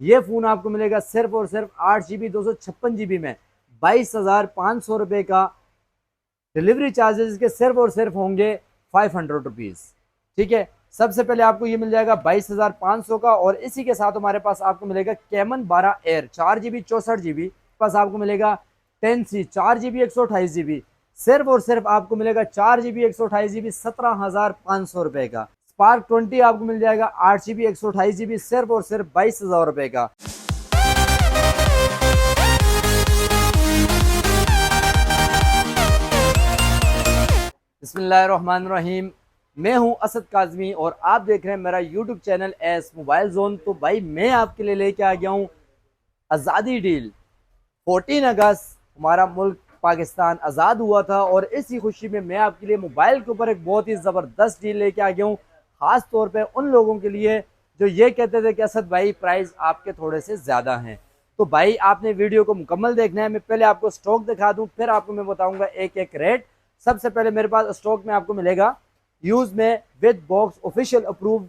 ये फ़ोन आपको मिलेगा सिर्फ और सिर्फ 8 GB 256 GB में 22,500 रुपये का। डिलीवरी चार्जेस के सिर्फ और सिर्फ होंगे 500 रुपीज़। ठीक है, सबसे पहले आपको ये मिल जाएगा 22,500 का, और इसी के साथ हमारे पास आपको मिलेगा कैमन 12 एयर 4 GB 64 GB। पास आपको मिलेगा 10C 4 GB 128 GB। सिर्फ और सिर्फ आपको मिलेगा 4 GB 128 GB 17,500 रुपये का। स्पार्क 20 आपको मिल जाएगा 8 GB 128 GB सिर्फ और सिर्फ 22,000 रुपये का। बिस्मिल्लाहिर्रहमानिर्रहीम। मैं हूं असद काज़मी और आप देख रहे हैं मेरा YouTube channel S mobile zone. तो भाई मैं आपके लिए लेके आ गया हूं आज़ादी डील। 14 अगस्त हमारा मुल्क पाकिस्तान आज़ाद हुआ था, और इसी खुशी में मैं आपके लिए मोबाइल के ऊपर एक बहुत ही ज़बरदस्त डील लेके आ गया हूँ, ख़ास तौर पे उन लोगों के लिए जो ये कहते थे कि असद भाई प्राइस आपके थोड़े से ज़्यादा हैं। तो भाई आपने वीडियो को मुकम्मल देखना है। मैं पहले आपको स्टॉक दिखा दूँ, फिर आपको मैं बताऊँगा एक एक रेट। सबसे पहले मेरे पास स्टॉक में आपको मिलेगा यूज़ में with box official approve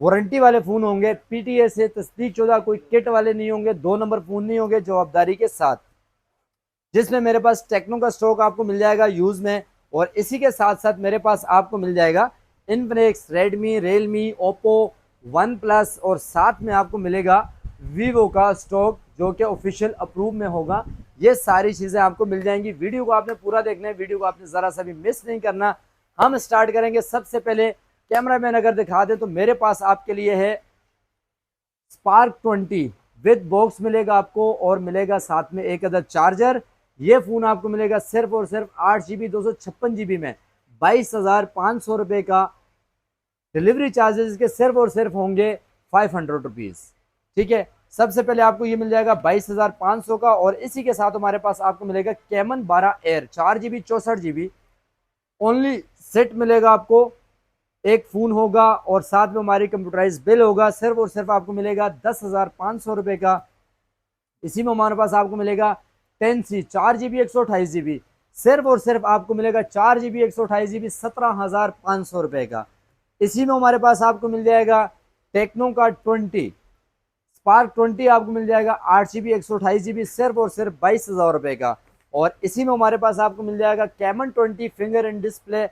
warranty वाले फ़ोन होंगे, पीटीए से तस्दीक शुदा, कोई किट वाले नहीं होंगे, 2 नंबर फ़ोन नहीं होंगे, जवाबदारी के साथ। जिसमें मेरे पास टेक्नो का स्टॉक आपको मिल जाएगा यूज़ में, और इसी के साथ साथ मेरे पास आपको मिल जाएगा Infinix, Redmi, Realme, Oppo, one plus, और साथ में आपको मिलेगा वीवो का स्टॉक जो कि ऑफिशियल अप्रूव में होगा। ये सारी चीज़ें आपको मिल जाएंगी। वीडियो को आपने पूरा देखना है, वीडियो को आपने ज़रा सा भी मिस नहीं करना। हम स्टार्ट करेंगे। सबसे पहले कैमरा मैन अगर दिखा दें तो मेरे पास आपके लिए है स्पार्क 20 विद बॉक्स मिलेगा आपको, और मिलेगा साथ में एक अदर चार्जर। ये फ़ोन आपको मिलेगा सिर्फ और सिर्फ 8 GB 256 GB में 22,500 रुपये का। डिलीवरी चार्जेस के सिर्फ और सिर्फ होंगे 500 रुपीज़। ठीक है, सबसे पहले आपको ये मिल जाएगा 22,500 का, और इसी के साथ हमारे पास आपको मिलेगा Camon 12 air 4 GB 64 GB। Only set मिलेगा आपको, एक फ़ोन होगा और साथ में हमारी कंप्यूटराइज बिल होगा। सिर्फ और सिर्फ आपको मिलेगा 10,500 रुपये का। इसी में हमारे पास आपको मिलेगा 10C 4 GB 128 GB। सिर्फ और सिर्फ आपको मिलेगा 4 GB 128 GB 17,500 रुपये का। इसी में हमारे पास आपको मिल जाएगा टेक्नो का 20 स्पार्क 20 आपको मिल जाएगा 8 GB 128 GB सिर्फ और सिर्फ 22,000 रुपये का। और इसी में हमारे पास आपको मिल जाएगा Camon 20 finger and display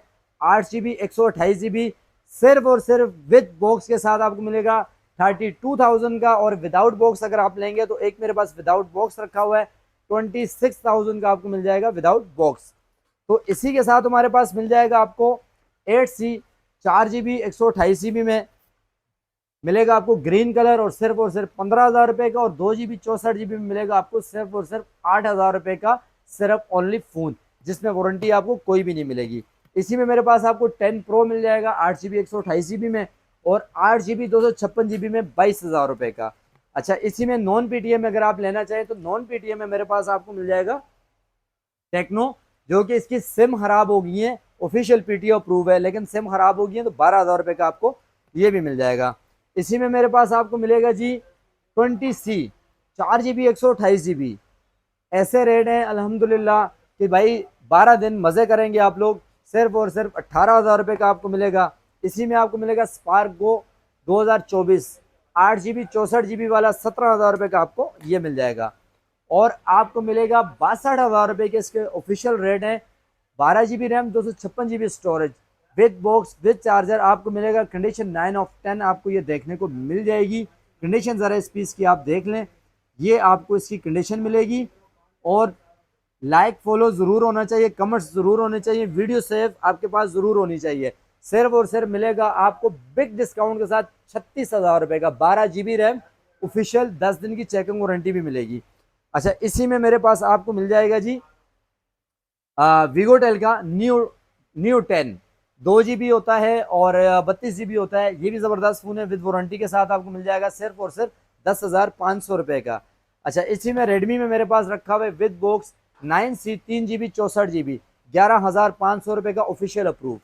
8 GB 128 GB सिर्फ और सिर्फ विद बॉक्स के साथ आपको मिलेगा 32,000 का। और विदाउट बॉक्स अगर आप लेंगे तो एक मेरे पास विदाउट बॉक्स रखा हुआ है 26,000 का आपको मिल जाएगा विदाउट बॉक्स। तो इसी के साथ हमारे पास मिल जाएगा आपको 8C 4 GB 128 GB में मिलेगा आपको ग्रीन कलर, और सिर्फ 15,000 रुपये का। और 2 GB 64 GB में मिलेगा आपको सिर्फ और सिर्फ 8,000 रुपये का, सिर्फ ओनली फ़ोन, जिसमें वारंटी आपको कोई भी नहीं मिलेगी। इसी में मेरे पास आपको 10 प्रो मिल जाएगा 8 GB 128 GB में, और 8 GB 256 GB में 22,000 रुपये का। अच्छा, इसी में नॉन पीटीएम अगर आप लेना चाहें तो नॉन पीटीएम में मेरे पास आपको मिल जाएगा टेक्नो, जो कि इसकी सिम खराब हो गई है, ऑफिशियल पीटीओ अप्रूव है लेकिन सिम खराब हो गई है, तो 12,000 रुपये का आपको ये भी मिल जाएगा। इसी में मेरे पास आपको मिलेगा जी 20C 4 GB 128 GB। ऐसे रेट हैं अल्हम्दुलिल्लाह कि भाई 12 दिन मज़े करेंगे आप लोग। सिर्फ और सिर्फ 18,000 रुपये का आपको मिलेगा। इसी में आपको मिलेगा स्पार्क गो 2024 8 GB 64 GB वाला 17,000 रुपये का आपको ये मिल जाएगा। और आपको मिलेगा 62,000 रुपये के इसके ऑफिशियल रेट हैं। 12 GB RAM 256 GB storage with box with charger आपको मिलेगा। कंडीशन 9/10 आपको ये देखने को मिल जाएगी। कंडीशन ज़रा इस पीस की आप देख लें, ये आपको इसकी कंडीशन मिलेगी। और लाइक फॉलो ज़रूर होना चाहिए, कमेंट्स ज़रूर होने चाहिए, वीडियो सेव आपके पास ज़रूर होनी चाहिए। सिर्फ और सिर्फ मिलेगा आपको बिग डिस्काउंट के साथ 36,000 रुपये का 12 GB रैम ऑफिशियल, 10 दिन की चेकिंग वारंटी भी मिलेगी। अच्छा, इसी में मेरे पास आपको मिल जाएगा जी वीगोटेल का न्यू 10 2 GB होता है और 32 GB होता है। ये भी ज़बरदस्त फ़ोन है, विद वारंटी के साथ आपको मिल जाएगा सिर्फ और सिर्फ 10,500 रुपये का। अच्छा, इसी में रेडमी में मेरे पास रखा हुआ है with box 9C 3 GB 64 GB 11,500 रुपये का ऑफिशियल अप्रूव।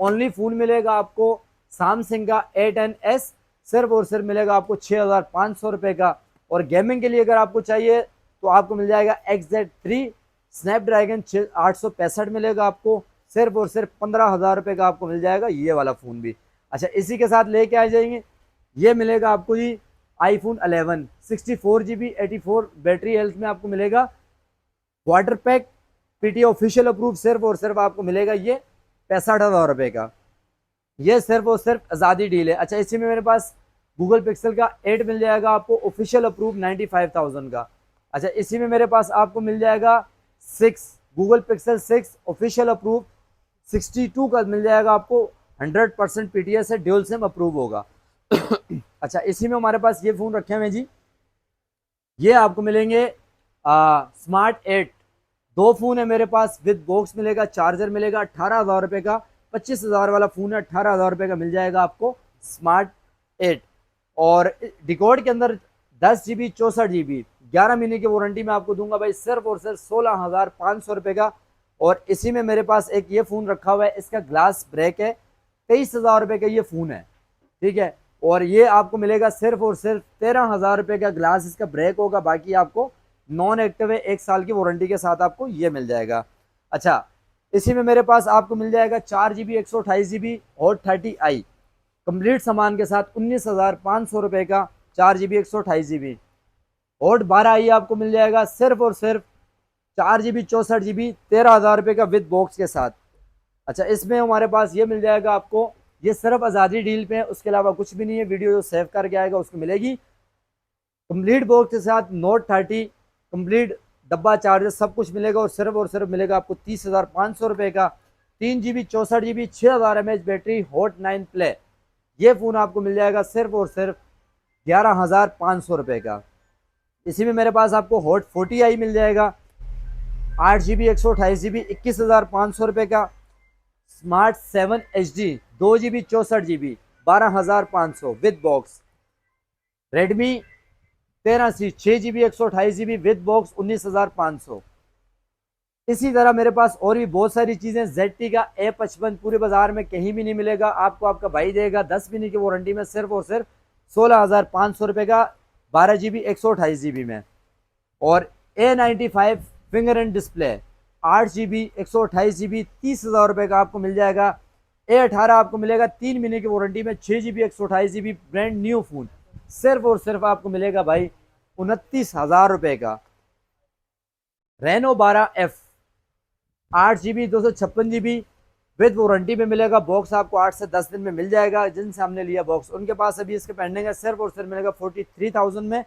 ओनली फ़ोन मिलेगा आपको सैमसंग का A10s, सिर्फ और सिर्फ मिलेगा आपको 6,500 रुपये का। और गेमिंग के लिए अगर आपको चाहिए तो आपको मिल जाएगा XZ3 स्नैपड्रैगन 865 मिलेगा आपको, सिर्फ और सिर्फ 15,000 रुपये का आपको मिल जाएगा ये वाला फ़ोन भी। अच्छा, इसी के साथ लेके आ जाएंगे, ये मिलेगा आपको जी iPhone 11 64 GB 84 बैटरी हेल्थ में आपको मिलेगा। Water pack PT official approve सिर्फ और सिर्फ आपको मिलेगा ये 65,000 रुपये का। ये सिर्फ और सिर्फ आज़ादी डील है। अच्छा, इसी में मेरे पास गूगल पिक्सल का 8 मिल जाएगा आपको ऑफिशियल अप्रूव 95,000 का। अच्छा, इसी में मेरे पास आपको मिल जाएगा 6 गूगल पिक्सल 6 ऑफिशियल अप्रूव 62 का मिल जाएगा आपको 100% PTS है, ड्यूल सिम अप्रूव होगा। अच्छा, इसी में हमारे पास ये फ़ोन रखे हुए हैं जी, ये आपको मिलेंगे स्मार्ट 8। दो फ़ोन है मेरे पास, विद बॉक्स मिलेगा, चार्जर मिलेगा 18,000 रुपये का। 25,000 वाला फ़ोन है, 18,000 रुपये का मिल जाएगा आपको स्मार्ट 8। और डिकोड के अंदर 10 GB 64 GB 11 महीने की वारंटी में आपको दूंगा भाई सिर्फ और सिर्फ 16,500 रुपये का। और इसी में मेरे पास एक ये फ़ोन रखा हुआ है, इसका ग्लास ब्रेक है, 23,000 रुपये का ये फ़ोन है, ठीक है। और ये आपको मिलेगा सिर्फ और सिर्फ 13,000 रुपये का ग्लास इसका ब्रेक होगा। बाकी आपको नॉन एक्टिव है, 1 साल की वारंटी के साथ आपको ये मिल जाएगा। अच्छा, इसी में मेरे पास आपको मिल जाएगा 4 GB 128 GB और 30i कंप्लीट सामान के साथ 19,500 रुपये का 4 GB 128 GB। और 12i आपको मिल जाएगा सिर्फ और सिर्फ 4 GB 64 GB 13,000 रुपये का विद बॉक्स के साथ। अच्छा, इसमें हमारे पास ये मिल जाएगा आपको, ये सिर्फ आज़ादी डील पे है, उसके अलावा कुछ भी नहीं है। वीडियो जो सेव करके आएगा उसको मिलेगी कंप्लीट बॉक्स के साथ नोट 30 कंप्लीट डब्बा चार्जर सब कुछ मिलेगा। और सिर्फ मिलेगा आपको 30,500 रुपये का 3 GB 64 GB 6000 mAh battery hot 9 play. ये फ़ोन आपको मिल जाएगा सिर्फ और सिर्फ 11,500 रुपये का। इसी में मेरे पास आपको हॉट 40i मिल जाएगा 8 GB 128 GB 21,500 रुपये का। Smart 7 HD 2 GB 64 GB 12,500 with box. Redmi 13C 6 GB 128 GB with box 19,500। इसी तरह मेरे पास और भी बहुत सारी चीज़ें, ZT का A55 पूरे बाजार में कहीं भी नहीं मिलेगा, आपको आपका भाई देगा 10 महीने की वारंटी में सिर्फ और सिर्फ 16,500 रुपये का 12 GB 128 GB में। और A95 finger and display 8 GB 128 GB 30,000 रुपये का आपको मिल जाएगा। A18 आपको मिलेगा 3 महीने की वारंटी में 6 GB 128 GB brand new phone सिर्फ और सिर्फ आपको मिलेगा भाई 29,000 रुपये का। Reno 12F 8 GB 256 GB with warranty में मिलेगा। बॉक्स आपको 8 से 10 दिन में मिल जाएगा। जिनसे हमने लिया बॉक्स उनके पास अभी इसके पेंडिंग है, सिर्फ और सिर्फ मिलेगा 43,000 में।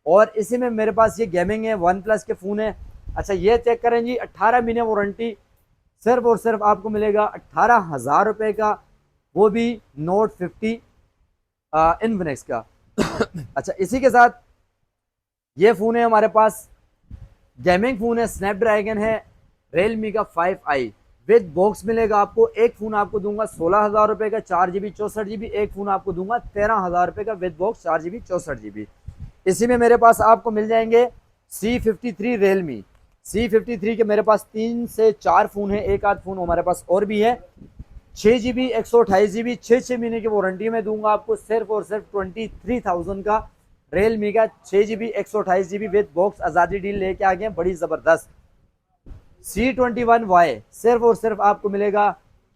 और इसी में मेरे पास ये गेमिंग है, OnePlus के फ़ोन है। अच्छा, ये चेक करें जी, 18 महीने वारंटी सिर्फ और सिर्फ आपको मिलेगा 18,000 रुपये का, वो भी नोट 50 इन्फिनिक्स का। अच्छा, इसी के साथ ये फ़ोन है हमारे पास, गेमिंग फ़ोन है, स्नैपड्रैगन है, रियलमी का 5i विद बॉक्स मिलेगा आपको। एक फ़ोन आपको दूंगा 16,000 रुपये का 4 GB 64 GB, एक फ़ोन आपको दूंगा 13,000 रुपये का विद बॉक्स 4 GB 64 GB। इसी में मेरे पास आपको मिल जाएंगे C53 रियलमी। C53 के मेरे पास 3 से 4 फ़ोन है, एक आध फ़ोन हमारे पास और भी है। 6 GB 128 GB 6 महीने की वारंटी में दूंगा आपको सिर्फ और सिर्फ 23,000 का रियलमी का 6 GB 128 GB विद बॉक्स। आज़ादी डील लेके आ गए बड़ी ज़बरदस्त। C21Y सिर्फ और सिर्फ आपको मिलेगा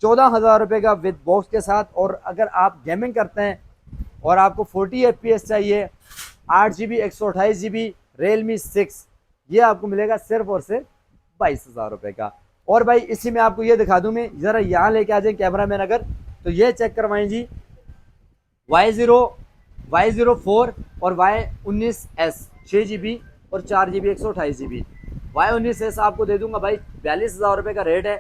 14,000 रुपये का विद बॉक्स के साथ। और अगर आप गेमिंग करते हैं और आपको 40 FPS चाहिए 8 GB 128 GB रियलमी 6, ये आपको मिलेगा सिर्फ और सिर्फ 22,000 रुपये का। और भाई इसी में आपको ये दिखा दूं मैं, ज़रा यहाँ लेके आ जाए कैमरा मैन अगर, तो ये चेक करवाएं जी, Y0 Y04 और Y19S 6 GB और 4 GB 128 GB। Y19S आपको दे दूंगा भाई 42,000 रुपये का रेट है,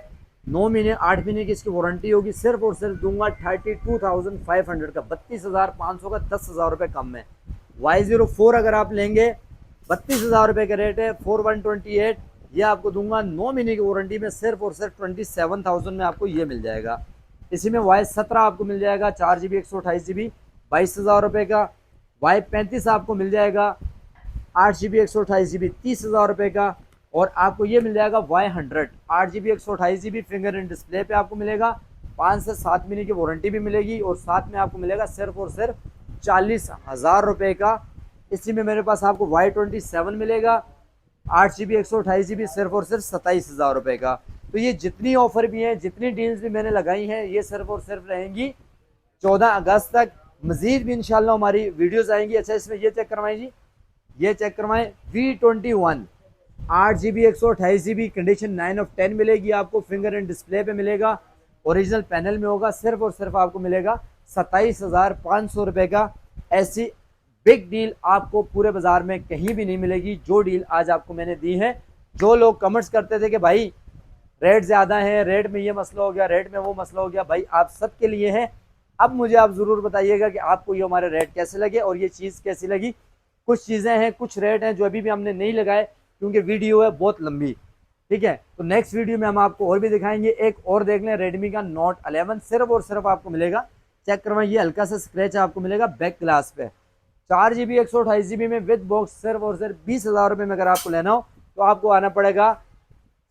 9 महीने 8 महीने की इसकी वारंटी होगी। सिर्फ और सिर्फ दूंगा 32,500 का, 32,500 का 10,000 रुपये कम में। Y04 अगर आप लेंगे 32,000 रुपये का रेट है, 4128, ये आपको दूंगा 9 महीने की वारंटी में सिर्फ और सिर्फ 27,000 में आपको ये मिल जाएगा। इसी में Y17 आपको मिल जाएगा 4 GB 128 GB 22,000 रुपये का। Y35 आपको मिल जाएगा 8 GB 128 GB 30,000 रुपये का। और आपको ये मिल जाएगा Y100 8 GB 128 GB finger and display पे आपको मिलेगा, 5 से 7 महीने की वारंटी भी मिलेगी। और साथ में आपको मिलेगा सिर्फ और सिर्फ 40,000 रुपये का। इसी में मेरे पास आपको Y27 मिलेगा 8 GB 128 GB सिर्फ और सिर्फ 27,000 रुपये का। तो ये जितनी ऑफर भी हैं, जितनी डील्स भी मैंने लगाई हैं, ये सिर्फ और सिर्फ रहेंगी 14 अगस्त तक। मजीद भी इंशाल्लाह हमारी वीडियोस आएंगी। अच्छा इसमें ये चेक करवाएं जी, ये चेक करवाएं V21 8 GB 128 GB, कंडीशन 9/10 मिलेगी आपको, फिंगर एंड डिस्प्ले पे मिलेगा, ओरिजिनल पैनल में होगा। सिर्फ और सिर्फ आपको मिलेगा 27,500 रुपये का। ऐसी बिग डील आपको पूरे बाजार में कहीं भी नहीं मिलेगी जो डील आज आपको मैंने दी है। जो लोग कमेंट्स करते थे कि भाई रेट ज़्यादा है, रेट में ये मसला हो गया, रेट में वो मसला हो गया, भाई आप सबके लिए है। अब मुझे आप ज़रूर बताइएगा कि आपको ये हमारे रेट कैसे लगे और ये चीज़ कैसी लगी। कुछ चीज़ें हैं, कुछ रेट हैं जो अभी भी हमने नहीं लगाए क्योंकि वीडियो है बहुत लंबी, ठीक है। तो नेक्स्ट वीडियो में हम आपको और भी दिखाएंगे। एक और देख लें, रेडमी का Note 11 सिर्फ और सिर्फ आपको मिलेगा, चेक करवाएं, ये हल्का सा स्क्रैच आपको मिलेगा बैक ग्लास पे। 4 GB 128 GB में विद बॉक्स सिर्फ और सिर्फ 20,000 रुपये में अगर आपको लेना हो तो आपको आना पड़ेगा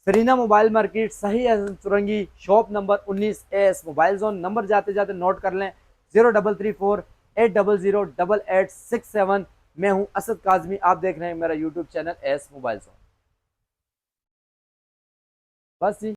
सरीना मोबाइल मार्केट, सही Chowrangi, shop number 19 mobile zone. Number जाते जाते नोट कर लें, 0334800887। मैं हूं असद काजमी, आप देख रहे हैं मेरा YouTube channel S mobile zone. बस जी।